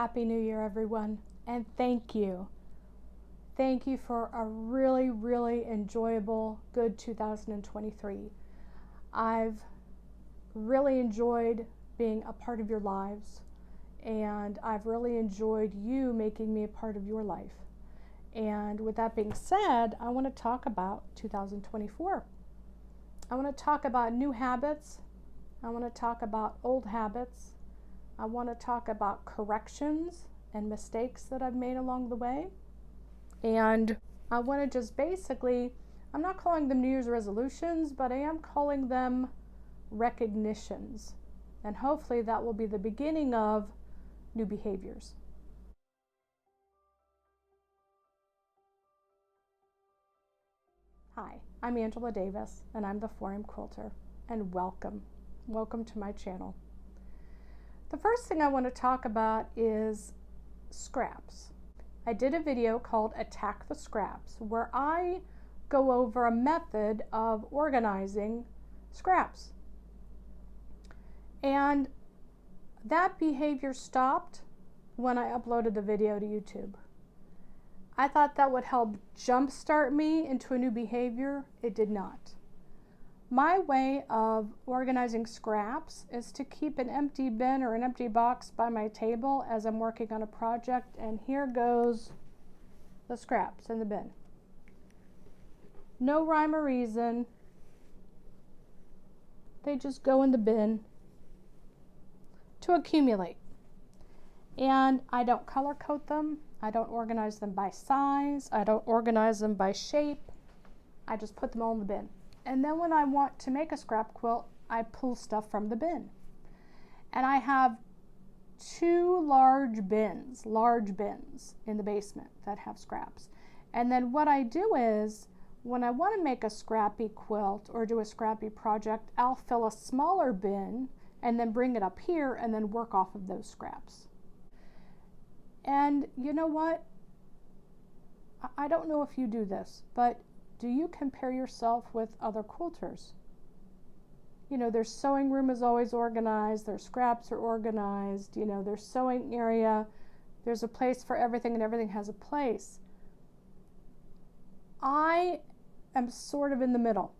Happy New Year, everyone, and thank you. Thank you for a really, really enjoyable, good 2023. I've really enjoyed being a part of your lives, and I've really enjoyed you making me a part of your life. And with that being said, I want to talk about 2024. I want to talk about new habits. I want to talk about old habits. I want to talk about corrections and mistakes that I've made along the way. And I want to just basically, I'm not calling them New Year's resolutions, but I am calling them recognitions. And hopefully that will be the beginning of new behaviors. Hi, I'm Angela Davis, and I'm the 4M Quilter, and welcome. Welcome to my channel. The first thing I want to talk about is scraps. I did a video called Attack the Scraps, where I go over a method of organizing scraps. And that behavior stopped when I uploaded the video to YouTube. I thought that would help jumpstart me into a new behavior. It did not. My way of organizing scraps is to keep an empty bin or an empty box by my table as I'm working on a project, and here goes the scraps in the bin. No rhyme or reason. They just go in the bin to accumulate. And I don't color code them. I don't organize them by size. I don't organize them by shape. I just put them all in the bin. And then when I want to make a scrap quilt, I pull stuff from the bin. And I have two large bins in the basement that have scraps. And then what I do is, when I want to make a scrappy quilt or do a scrappy project, I'll fill a smaller bin and then bring it up here and then work off of those scraps. And you know what? I don't know if you do this, but do you compare yourself with other quilters? You know, their sewing room is always organized, their scraps are organized, you know, their sewing area, there's a place for everything and everything has a place. I am sort of in the middle.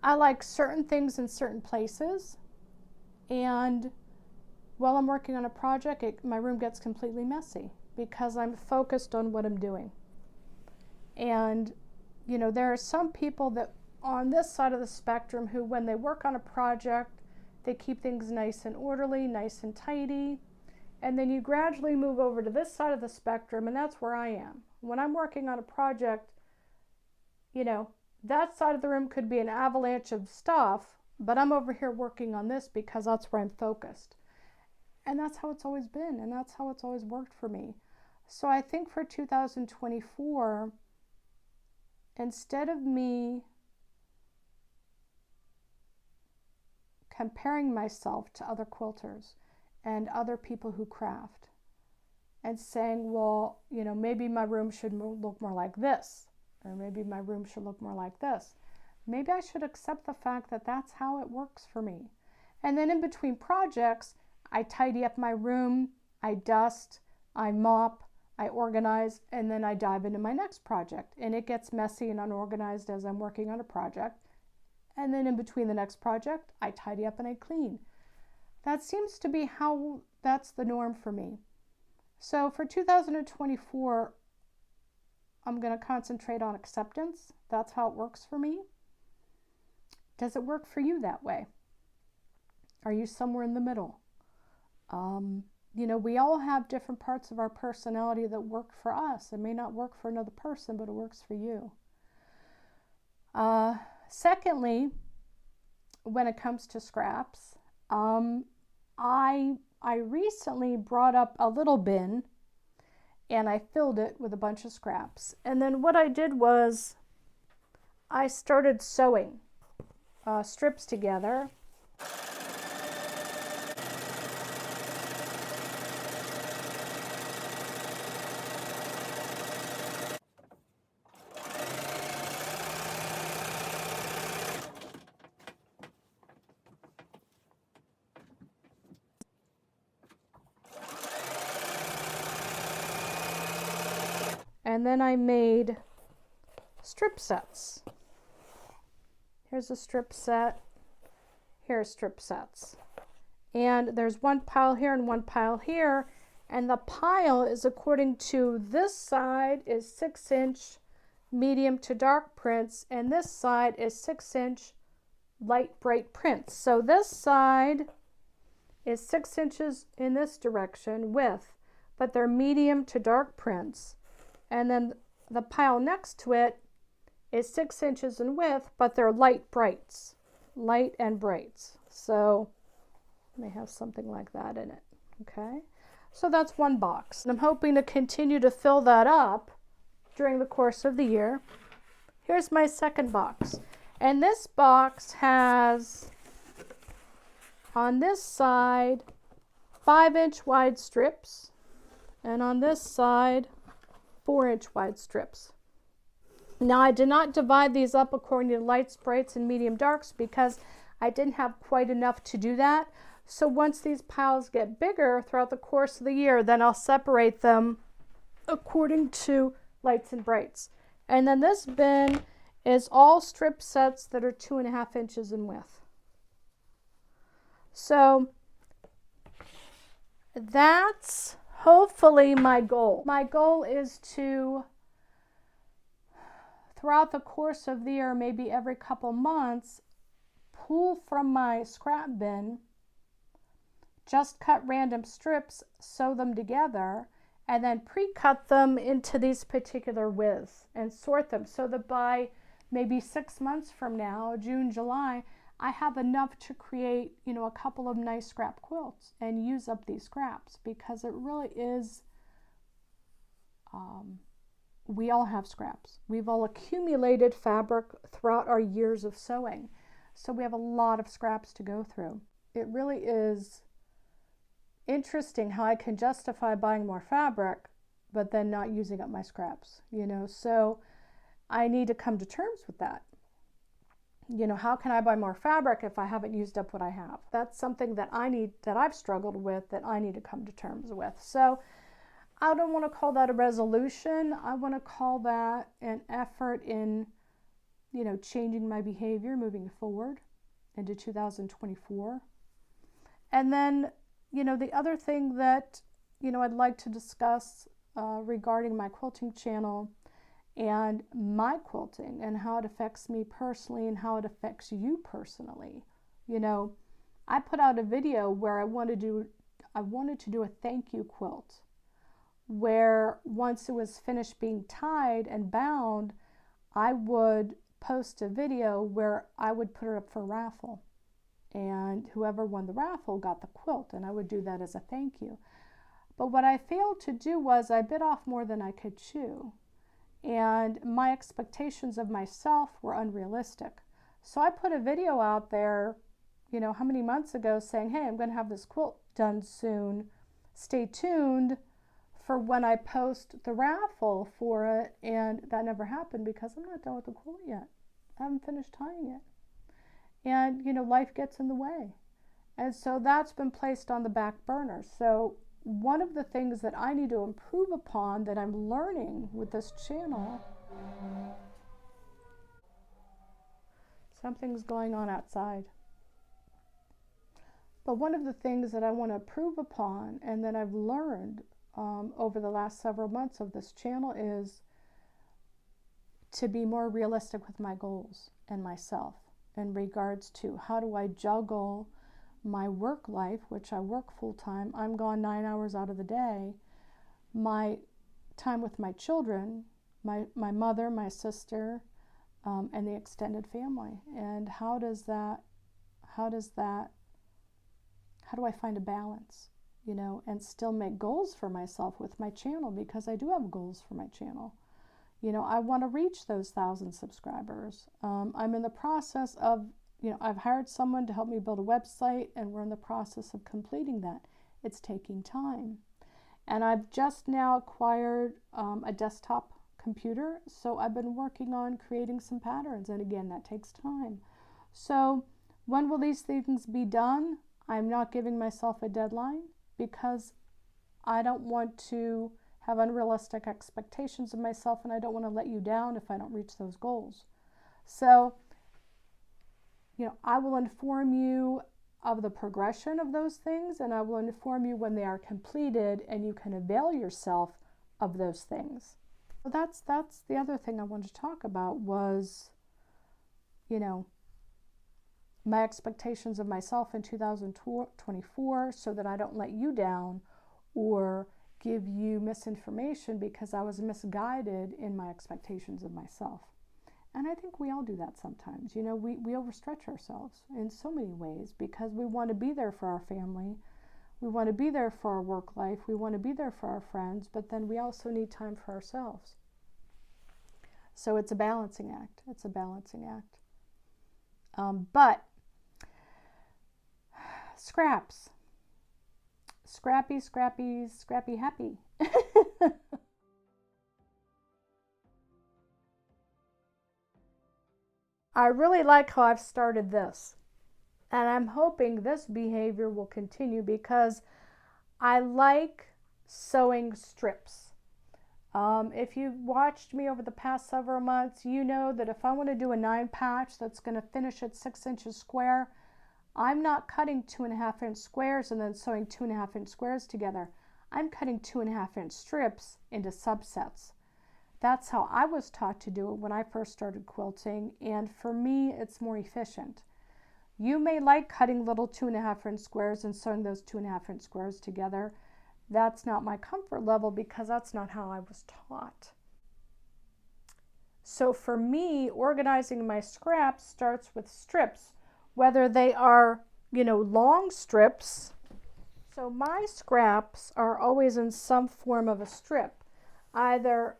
I like certain things in certain places, and while I'm working on a project, my room gets completely messy because I'm focused on what I'm doing. And you know, there are some people that on this side of the spectrum who, when they work on a project, they keep things nice and orderly, nice and tidy. And then you gradually move over to this side of the spectrum, and that's where I am. When I'm working on a project, you know, that side of the room could be an avalanche of stuff, but I'm over here working on this because that's where I'm focused. And that's how it's always been, and that's how it's always worked for me. So I think for 2024, instead of me comparing myself to other quilters and other people who craft and saying, well, you know, maybe my room should look more like this, or maybe my room should look more like this, maybe I should accept the fact that that's how it works for me. And then in between projects, I tidy up my room, I dust, I mop, I organize, and then I dive into my next project. And it gets messy and unorganized as I'm working on a project. And then in between the next project, I tidy up and I clean. That seems to be how that's the norm for me. So for 2024, I'm going to concentrate on acceptance. That's how it works for me. Does it work for you that way? Are you somewhere in the middle? You know, we all have different parts of our personality that work for us. It may not work for another person, but it works for you. Secondly, when it comes to scraps, I recently brought up a little bin and I filled it with a bunch of scraps. And then what I did was I started sewing strips together. And then I made strip sets. Here's a strip set. Here are strip sets. And there's one pile here and one pile here. And the pile is according to this side is 6-inch medium to dark prints, and this side is 6-inch light bright prints. So this side is 6 inches in this direction width, but they're medium to dark prints. And then the pile next to it is 6 inches in width, but they're light brights, light and brights. So they have something like that in it. Okay, so that's one box. And I'm hoping to continue to fill that up during the course of the year. Here's my second box. And this box has, on this side, 5-inch wide strips, and on this side, 4-inch wide strips. Now, I did not divide these up according to lights, brights, and medium darks because I didn't have quite enough to do that. So once these piles get bigger throughout the course of the year, then I'll separate them according to lights and brights. And then this bin is all strip sets that are 2.5 inches in width. So that's hopefully my goal. My goal is to, throughout the course of the year, maybe every couple months, pull from my scrap bin, just cut random strips, sew them together, and then pre-cut them into these particular widths and sort them so that by maybe 6 months from now, June, July, I have enough to create, a couple of nice scrap quilts and use up these scraps, because it really is, we all have scraps. We've all accumulated fabric throughout our years of sewing. So we have a lot of scraps to go through. It really is interesting how I can justify buying more fabric, but then not using up my scraps, so I need to come to terms with that. How can I buy more fabric if I haven't used up what I have? That's something that I've struggled with, that I need to come to terms with. So I don't want to call that a resolution. I want to call that an effort in, changing my behavior moving forward into 2024. And then, the other thing that, I'd like to discuss regarding my quilting channel and my quilting and how it affects me personally and how it affects you personally. I put out a video where I wanted to do a thank you quilt, where once it was finished being tied and bound, I would post a video where I would put it up for a raffle. And whoever won the raffle got the quilt, and I would do that as a thank you. But what I failed to do was I bit off more than I could chew. And my expectations of myself were unrealistic. So I put a video out there, how many months ago, saying, hey, I'm going to have this quilt done soon. Stay tuned for when I post the raffle for it. And that never happened because I'm not done with the quilt yet. I haven't finished tying it. And, life gets in the way. And so that's been placed on the back burner. So one of the things that I need to improve upon, that I'm learning with this channel, something's going on outside. But one of the things that I want to improve upon and that I've learned over the last several months of this channel is to be more realistic with my goals and myself in regards to how do I juggle my work life, which I work full-time. I'm gone 9 hours out of the day. My time with my children, my mother, my sister, and the extended family. And how do I find a balance, and still make goals for myself with my channel, because I do have goals for my channel. I want to reach those 1,000 subscribers. I'm in the process of, I've hired someone to help me build a website, and we're in the process of completing that. It's taking time. And I've just now acquired a desktop computer, so I've been working on creating some patterns, and again, that takes time. So when will these things be done? I'm not giving myself a deadline, because I don't want to have unrealistic expectations of myself, and I don't want to let you down if I don't reach those goals. So, I will inform you of the progression of those things, and I will inform you when they are completed, and you can avail yourself of those things. So that's the other thing I wanted to talk about was, my expectations of myself in 2024, so that I don't let you down or give you misinformation because I was misguided in my expectations of myself. And I think we all do that sometimes. We overstretch ourselves in so many ways because we want to be there for our family. We want to be there for our work life. We want to be there for our friends, but then we also need time for ourselves. So it's a balancing act. It's a balancing act. But scraps. Scrappy, happy. I really like how I've started this. And I'm hoping this behavior will continue because I like sewing strips. If you've watched me over the past several months, you know that if I want to do a 9 patch that's going to finish at 6 inches square, I'm not cutting 2.5 inch squares and then sewing 2.5 inch squares together. I'm cutting 2.5 inch strips into subsets. That's how I was taught to do it when I first started quilting, and for me, it's more efficient. You may like cutting little 2.5 inch squares and sewing those 2.5 inch squares together. That's not my comfort level because that's not how I was taught. So for me, organizing my scraps starts with strips, whether they are, long strips. So my scraps are always in some form of a strip, either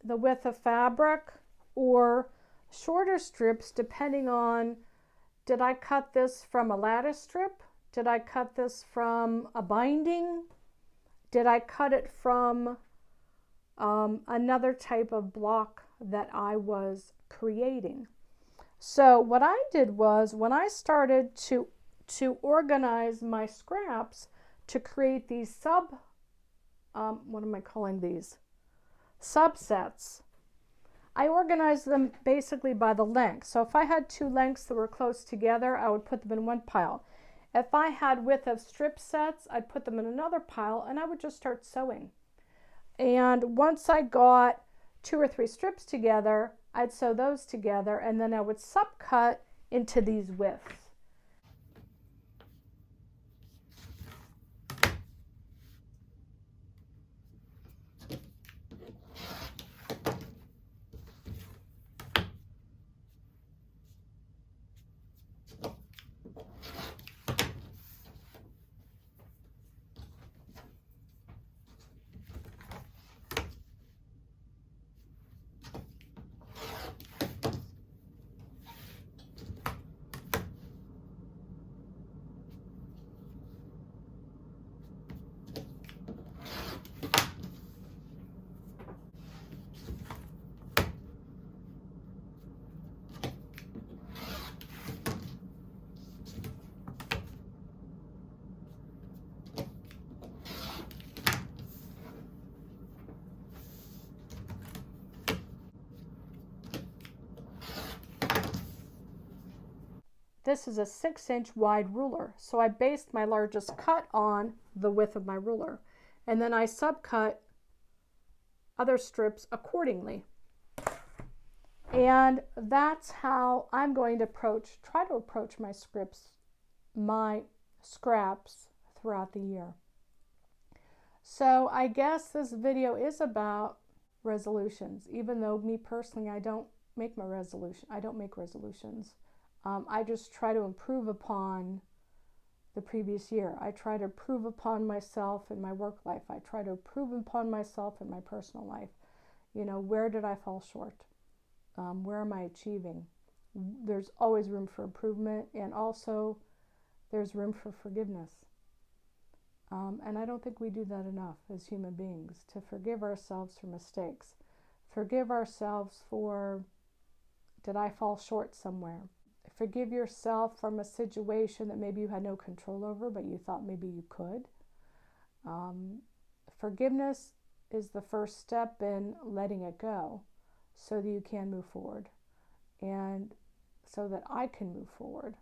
the width of fabric or shorter strips depending on, did I cut this from a lattice strip? Did I cut this from a binding? Did I cut it from another type of block that I was creating? So what I did was, when I started to organize my scraps to create these what am I calling these? Subsets, I organized them basically by the length. So if I had 2 lengths that were close together, I would put them in one pile. If I had width of strip sets, I'd put them in another pile, and I would just start sewing. And once I got 2 or 3 strips together, I'd sew those together, and then I would subcut into these widths. This is a 6-inch wide ruler, so I based my largest cut on the width of my ruler, and then I subcut other strips accordingly. And that's how I'm going to try to approach my scraps throughout the year. So I guess this video is about resolutions, even though me personally, I don't make resolutions. I just try to improve upon the previous year. I try to improve upon myself in my work life. I try to improve upon myself in my personal life. Where did I fall short? Where am I achieving? There's always room for improvement, and also there's room for forgiveness. And I don't think we do that enough as human beings, to forgive ourselves for mistakes. Forgive ourselves for, did I fall short somewhere? Forgive yourself from a situation that maybe you had no control over, but you thought maybe you could. Forgiveness is the first step in letting it go so that you can move forward and so that I can move forward.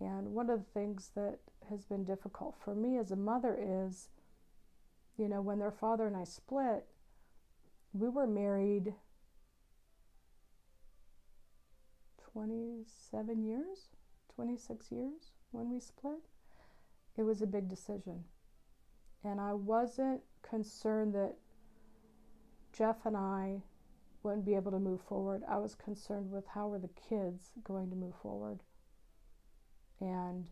And one of the things that has been difficult for me as a mother is, you know, when their father and I split, we were married 27 years, 26 years when we split. It was a big decision. And I wasn't concerned that Jeff and I wouldn't be able to move forward. I was concerned with how were the kids going to move forward and,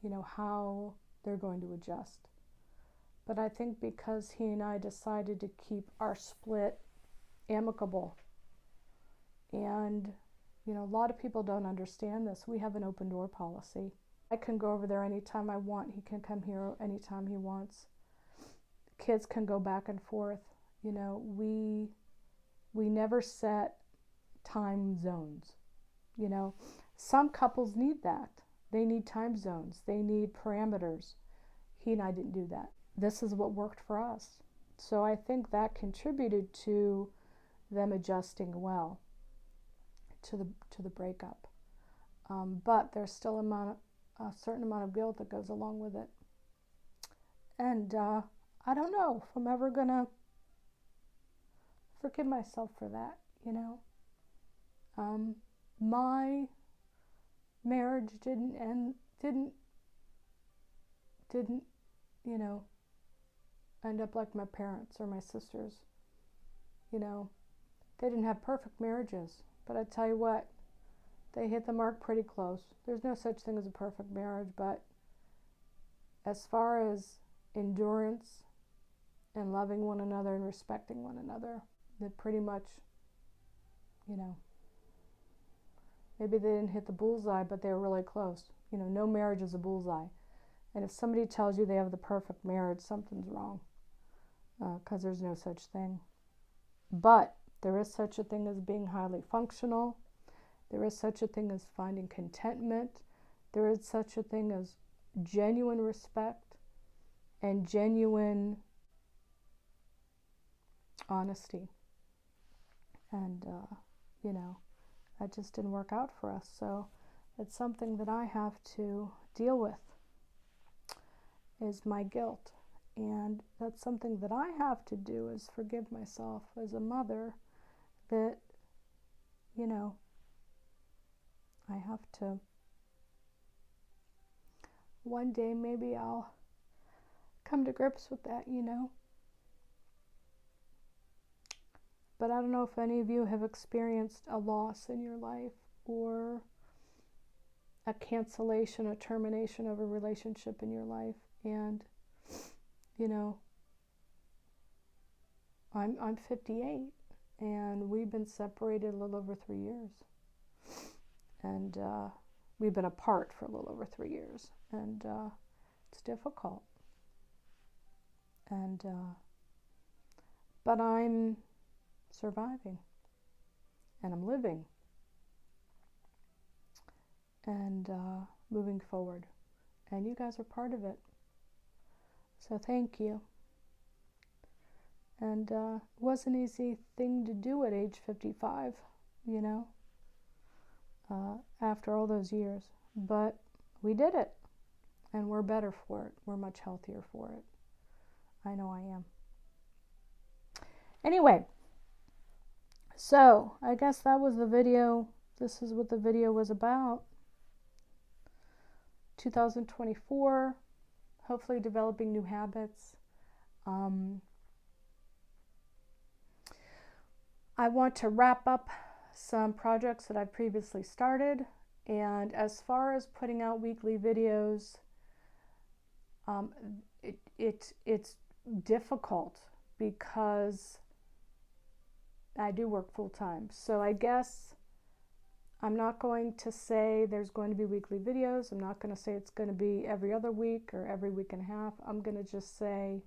you know, how they're going to adjust. But I think because he and I decided to keep our split amicable, and, you know, a lot of people don't understand this. We have an open door policy. I can go over there anytime I want. He can come here anytime he wants. Kids can go back and forth. You know, we never set time zones. You know, some couples need that. They need time zones. They need parameters. He and I didn't do that. This is what worked for us. So I think that contributed to them adjusting well to the breakup. But there's still a certain amount of guilt that goes along with it. And I don't know if I'm ever going to forgive myself for that, you know. My marriage didn't, you know, end up like my parents or my sisters. You know, they didn't have perfect marriages, but I tell you what, they hit the mark pretty close. There's no such thing as a perfect marriage, but as far as endurance and loving one another and respecting one another, they pretty much, you know, maybe they didn't hit the bullseye, but they were really close. You know, no marriage is a bullseye. And if somebody tells you they have the perfect marriage, something's wrong, because there's no such thing. But there is such a thing as being highly functional. There is such a thing as finding contentment. There is such a thing as genuine respect and genuine honesty. And, you know, that just didn't work out for us. So it's something that I have to deal with, is my guilt. And that's something that I have to do, is forgive myself as a mother, that, you know, I have to, one day maybe I'll come to grips with that, you know. But I don't know if any of you have experienced a loss in your life, or a cancellation, a termination of a relationship in your life. And, you know, I'm 58, and we've been separated a little over 3 years. And we've been apart for a little over 3 years. And it's difficult. And but I'm surviving, and I'm living, and moving forward. And you guys are part of it. So thank you. And it wasn't an easy thing to do at age 55, you know, after all those years. But we did it, and we're better for it. We're much healthier for it. I know I am. Anyway, so I guess that was the video. This is what the video was about. 2024, hopefully developing new habits. I want to wrap up some projects that I previously started. And as far as putting out weekly videos, it's difficult because I do work full time. So I guess I'm not going to say there's going to be weekly videos. I'm not going to say it's going to be every other week or every week and a half. I'm going to just say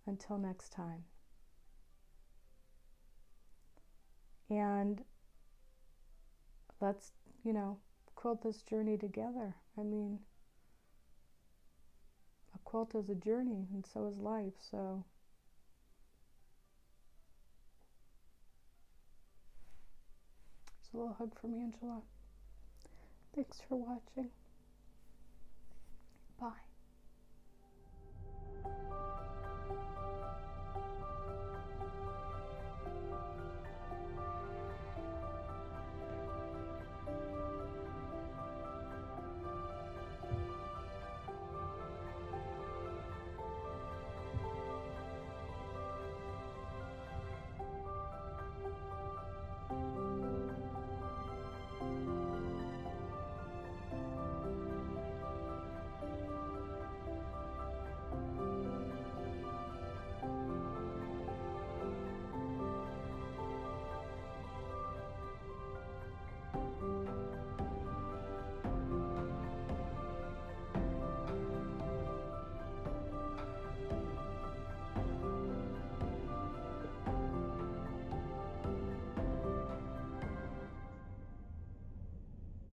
until next time. And let's, you know, quilt this journey together. I mean, a quilt is a journey, and so is life. So Just a little hug from Angela. Thanks for watching. Bye.